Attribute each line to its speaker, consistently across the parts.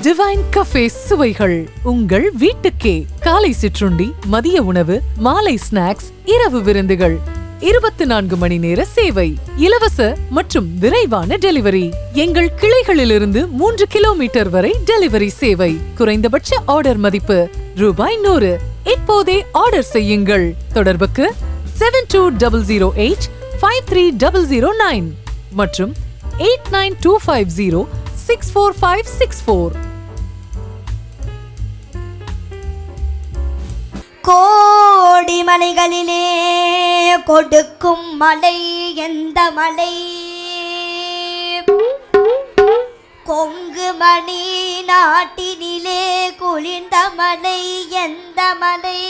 Speaker 1: Divine cafe சுவைகள் உங்கள் வீட்டுக்கே. காலை சிற்றுண்டி, மதிய உணவு, மாலை ஸ்நாக்ஸ், இரவு விருந்துகள், 24 மணி நேர சேவை, இலவச மற்றும் விரைவான டெலிவரி. எங்கள் கிளைகளிலிருந்து 3 கிலோமீட்டர் வரை டெலிவரி சேவை. குறைந்தபட்ச ஆர்டர் மதிப்பு ₹100. இப்போதே ஆர்டர் செய்யுங்கள். தொடர்புக்கு 7208-53009 மற்றும் 8925064564.
Speaker 2: கோடி மலைகளிலே கொடுக்கும் மலை எந்த மலை? கொங்கு மணி நாட்டினிலே குளிர்ந்த மலை எந்த மலை?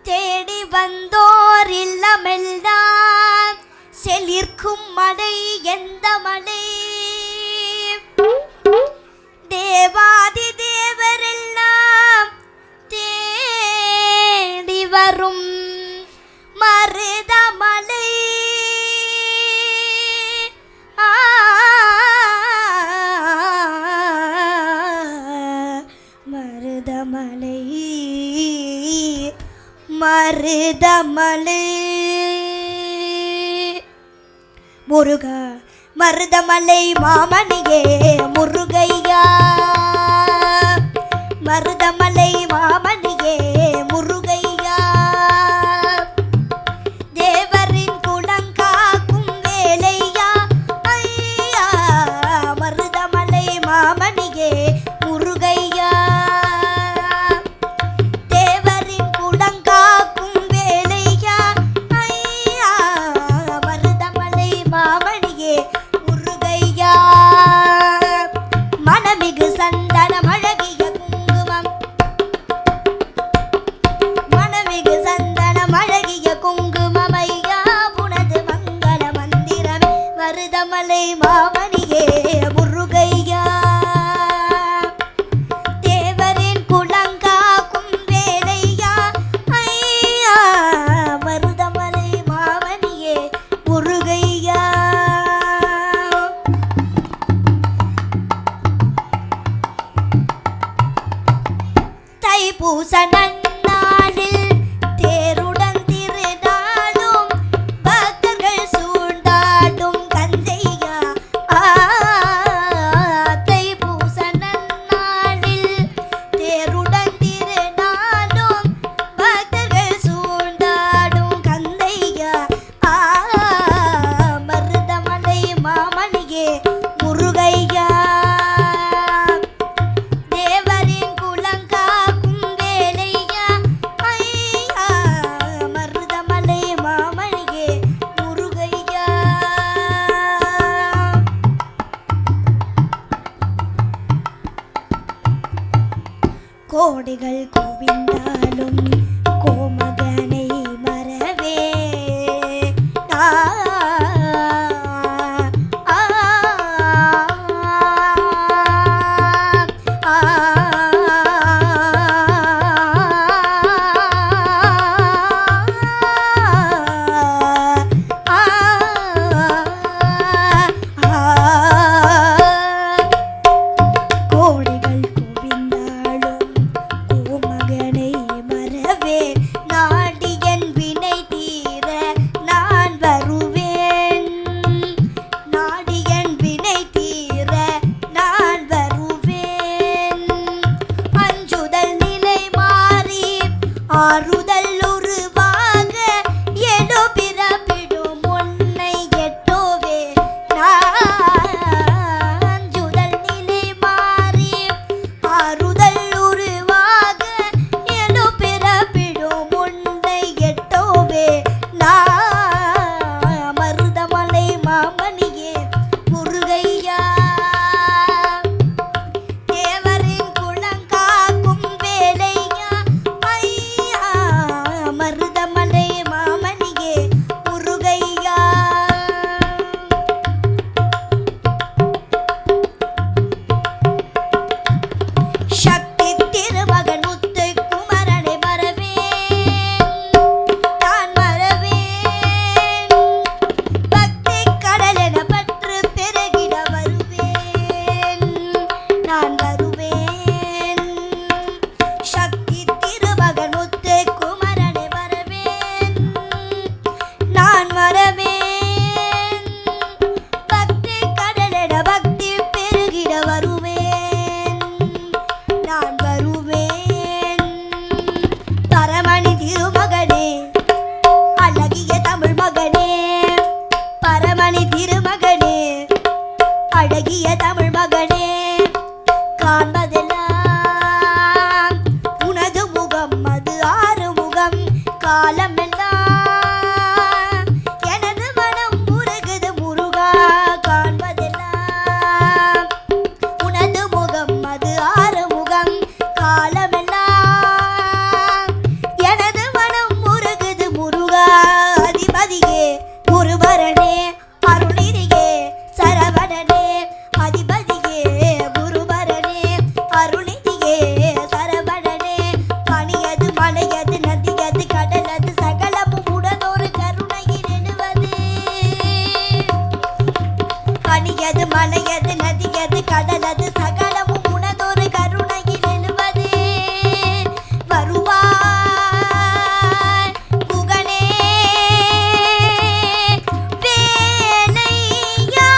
Speaker 2: தேடி வந்தோர் இல்லமெல்லாம் செழிர்க்கும் மலை எந்த மலை? தேவாதி தேவரெல்லாம் தேடி வரும் மருதமலை. மருதமலை மருதமலை முருகா, மருதமலை மாமணியே முருகையா. மருதமலை மாமணியே முருகையா. தேவரின் குலங்காக்கும் வேலையா ஐயா. மருதமலை மாமணியே முருகையா. தேவரின் குலங்காக்கும் வேலையா ஐயா. மருதமலை மாமணியே முருகையா. மனமிகு சந்தனம் அழகிய குங்குமம், மனமிகு சந்தனம் அழகிய குங்குமம் ஐயா. புனது மங்கள மந்திரம் மருதமலை மாமணியே முருகையா. தேவரின் குலங்காக்கும் வேலையா ஐயா. மருதமலை மாமணியே முருகையா. தைப்பூச நன்னாளில் தேருடன் திருநாளும் பக்தர்கள் சூழ்ந்தாடும் கந்தையா. தைப்பூச நன்னாளில் தேருடன் திருநாளும் பக்தர்கள் சூழ்ந்தாடும் கந்தையா. மருதமலை மாமணியே முருகையா. தேவரின் குலங்காக்கும் வேலையா ஐயா. மருதமலை மாமணியே முருகையா. கோடிகள் குவிந்தாலும் கோமகனை மறவே. கோடிகள் குவிந்தாலும் கோமகனை மறவே. இனிய தமிழ் மகனே காண்பதெல்லாம் உனது முகம் அது ஆறுமுகம் காலமெல்லாம் எனது மனம் முருகுது முருகா காண்பதெல்லாம் உனது முகம் அது ஆறுமுகம் காலமெல்லாம் எனது மனம் முருகுது முருகா அதிபதியே குருபரனே அருளிரியே சரவணனே அதிபதியே குருபரனே அருளிரியே சரவணனே பணியது மலையது நதியது கடலது சகலமும் உடனொரு கருணையில் எழுவது பணியது மலையது நதியது கடலது சகலமும் உனதொரு கருணையில் எழுவது வருவாய் குகனே வேலையா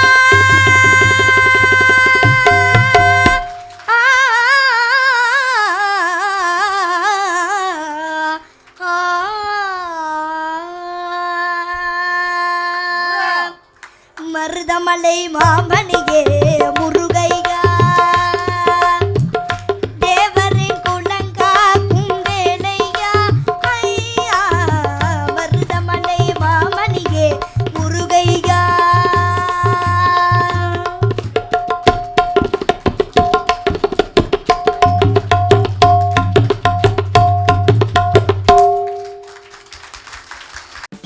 Speaker 2: மருதமலை மாமணியே முருகையா தேவரின் குலங்காக்கும் வேலையா ஐயா மருதமலை மாமணியே முருகையா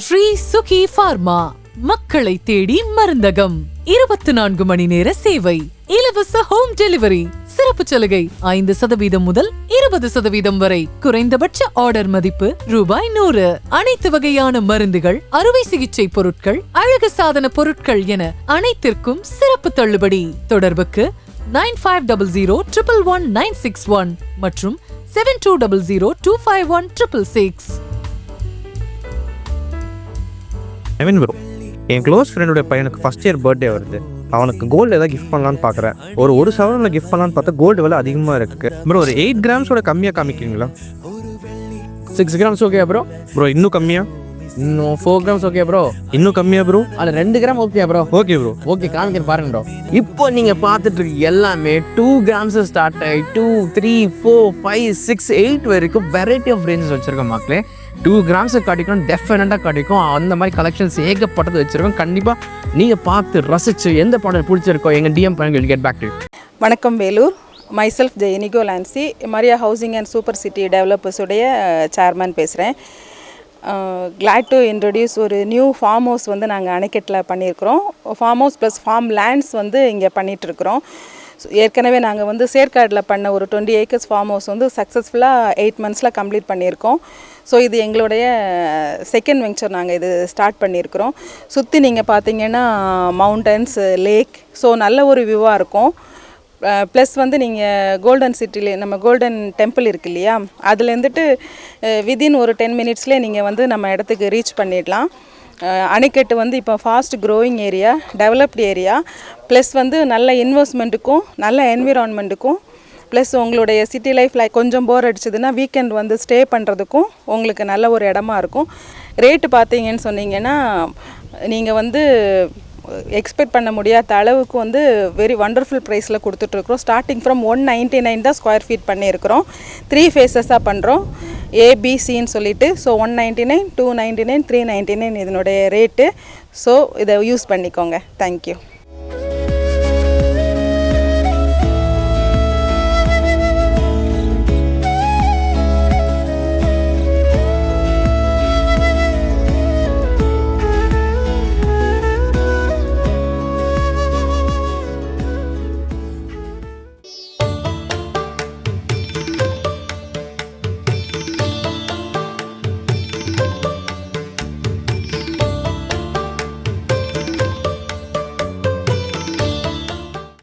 Speaker 1: ஸ்ரீ சுகி பார்மா மக்களை தேடி மருந்தகம் 24 மணி நேர சேவை இலவச ஹோம் டெலிவரி சிறப்பு சலுகை 5% முதல் 20% வரை குறைந்தபட்ச ஆர்டர் மதிப்பு ரூபாய் 100 அனைத்து வகையான மருந்துகள் அறுவை சிகிச்சை பொருட்கள் அழகு சாதன பொருட்கள் என அனைத்திற்கும் சிறப்பு தள்ளுபடி தொடர்புக்கு 9500111961 மற்றும் 7200251666.
Speaker 3: ஐ ப்ரோ என் க்ளோஸ் ஃப்ரெண்டோட பையனுக்கு ஃபஸ்ட் இயர் பர்த்டே வருது. அவனுக்கு கோல்டு ஏதாவது கிஃப்ட் பண்ணலான்னு பார்க்குறேன். ஒரு சவரனில் கிஃப்ட் பண்ணலான்னு பார்த்தா கோல்டு விலை அதிகமாக இருக்குது. ப்ரோ ஒரு 8 கிராம்ஸோட கம்மியாக காமிக்கிறீங்களா?
Speaker 4: 6 grams ஓகே ப்ரோ.
Speaker 3: ப்ரோ இன்னும் கம்மியாக?
Speaker 4: இன்னும் 4 grams ஓகே ப்ரோ.
Speaker 3: இன்னும் கம்மியாக ப்ரோ?
Speaker 4: அதில் 2 gram okay bro.
Speaker 3: Okay bro.
Speaker 4: Okay காமிக்கிறேன் பாருங்க ப்ரோ. இப்போ நீங்கள் பார்த்துட்டு இருக்க எல்லாமே 2 grams ஸ்டார்ட் ஆகி 2, 3, 4, 5, 6, 8 வரைக்கும் வெரைட்டி ஆஃப் ரேஞ்சஸ் வச்சுருக்கோம் மக்களே. 2 grams கிடைக்கும், டெஃபினட்டாக கிடைக்கும். அந்த மாதிரி கலெக்ஷன்ஸ் ஏகப்பட்டது வச்சுருக்கோம். கண்டிப்பாக நீங்கள் பார்த்து ரசித்து எந்த ப்ராடக்ட் பிடிச்சிருக்கோ எங்கள் டிஎம் பண்ணுங்க. கெட் பேக் டு
Speaker 5: வணக்கம் வேலூர். மைசெல்ஃப் ஜெயனிகோ லான்சி, Maria housing and super city டெவலப்பர்ஸுடைய சேர்மன் பேசுகிறேன். கிளாட் டு இன்ட்ரடியூஸ் ஒரு நியூ ஃபார்ம் ஹவுஸ் வந்து நாங்கள் அணைக்கட்டில் பண்ணியிருக்கிறோம். Farm house plus farm lands வந்து இங்கே பண்ணிகிட்ருக்குறோம். ஏற்கனவே நாங்கள் வந்து சேர்க்காடில் பண்ண ஒரு 20 acres ஃபார்ம் ஹவுஸ் வந்து சக்ஸஸ்ஃபுல்லாக 8 months கம்ப்ளீட் பண்ணியிருக்கோம். ஸோ இது எங்களுடைய செகண்ட் வெஞ்சர். நாங்கள் இது ஸ்டார்ட் பண்ணியிருக்கிறோம். சுற்றி நீங்கள் பார்த்தீங்கன்னா மவுண்டன்ஸ், லேக், ஸோ நல்ல ஒரு வியூவாக இருக்கும். ப்ளஸ் வந்து நீங்கள் கோல்டன் சிட்டிலே நம்ம கோல்டன் டெம்பிள் இருக்கு இல்லையா, அதுலேருந்துட்டு வித்தின் ஒரு 10 minutesலேயே நீங்கள் வந்து நம்ம இடத்துக்கு ரீச் பண்ணிடலாம். அணைக்கட்டு வந்து இப்போ fast growing area, developed area, plus வந்து நல்ல இன்வெஸ்ட்மெண்ட்டுக்கும் நல்ல என்விரான்மெண்ட்டுக்கும், ப்ளஸ் உங்களுடைய சிட்டி லைஃப்பில் கொஞ்சம் போர் அடிச்சதுன்னா வீக்கெண்ட் வந்து ஸ்டே பண்ணுறதுக்கும் உங்களுக்கு நல்ல ஒரு இடமா இருக்கும். ரேட்டு பார்த்தீங்கன்னு சொன்னீங்கன்னா நீங்கள் வந்து எக்ஸ்பெக்ட் பண்ண முடியாத அளவுக்கு வந்து வெரி வண்டர்ஃபுல் ப்ரைஸில் கொடுத்துட்ருக்குறோம். ஸ்டார்டிங் ஃப்ரம் 199 தான் ஸ்கொயர் ஃபீட் பண்ணியிருக்கிறோம். 3 phases பண்ணுறோம், ஏபிசின்னு சொல்லிட்டு. ஸோ 199, 299, 399 இதனுடைய ரேட்டு. ஸோ இதை யூஸ் பண்ணிக்கோங்க. தேங்க்யூ.